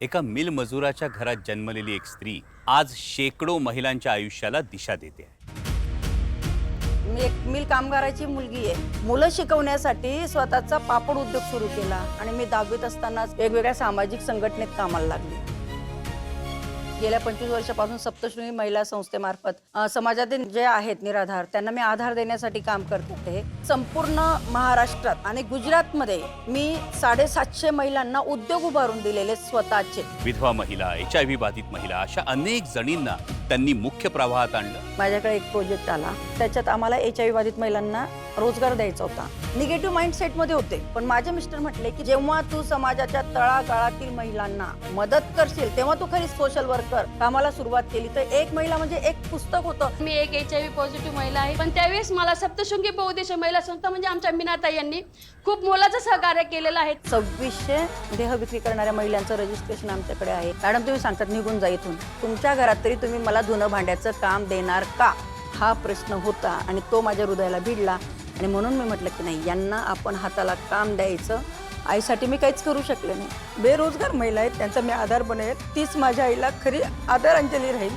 एका मिल मजुराच्या घरात जन्मलेली एक स्त्री आज शेकडो महिलांच्या आयुष्याला दिशा देते आहे. मी एक मिल कामगाराची मुलगी आहे. मुलं शिकवण्यासाठी स्वतःचा पापड उद्योग सुरू केला आणि मी 10वीत असतानाच वेगवेगळ्या सामाजिक संघटनेत कामाला लागले. गेल्या 25 वर्षापासून सप्तशृंगी महिला संस्थेमार्फत समाजातील जे आहेत निराधार त्यांना मी आधार देण्यासाठी काम करते. संपूर्ण महाराष्ट्रात आणि गुजरातमध्ये मी 750 महिलांना उद्योग उभारून दिलेले स्वतःचे. विधवा महिला, HIV बाधित महिला अशा अनेक जणींना त्यांनी मुख्य प्रवाहात आणलं. माझ्याकडे एक प्रोजेक्ट आला, त्याच्यात आम्हाला HIV बाधित महिलांना रोजगार द्यायचा होता. निगेटिव्ह माइंडसेट मध्ये होते, पण माझे मिस्टर म्हटले की जेव्हा तू समाजाच्या तळागाळातील महिलांना मदत करशील तेव्हा तू खरी सोशल वर्कर कामाला सुरुवात केली. तर एक महिला म्हणजे एक पुस्तक होतं. मी एक HIV पॉझिटिव्ह महिला आहे, पण त्यावेळेस मला सप्तशृंगी बहुउद्देशीय महिला संस्था म्हणजे आमच्या मीनाताई यांनी खूप मोलाचं सहकार्य केलेलं आहे. 2600 देह विक्री करणाऱ्या महिलांचं रजिस्ट्रेशन आमच्याकडे आहे. मॅडम तुम्ही सांगतात निघून जा इथून, तुमच्या घरात तरी तुम्ही मला धुणं भांड्याचं काम देणार का, हा प्रश्न होता आणि तो माझ्या हृदयाला भिडला. आणि म्हणून मी म्हटलं की नाही, यांना आपण हाताला काम द्यायचं. आईसाठी मी काहीच करू शकले नाही. बेरोजगार महिला आहेत त्यांचा मी आधार बनेल, तीच माझ्या आईला खरी आदरांजली राहील.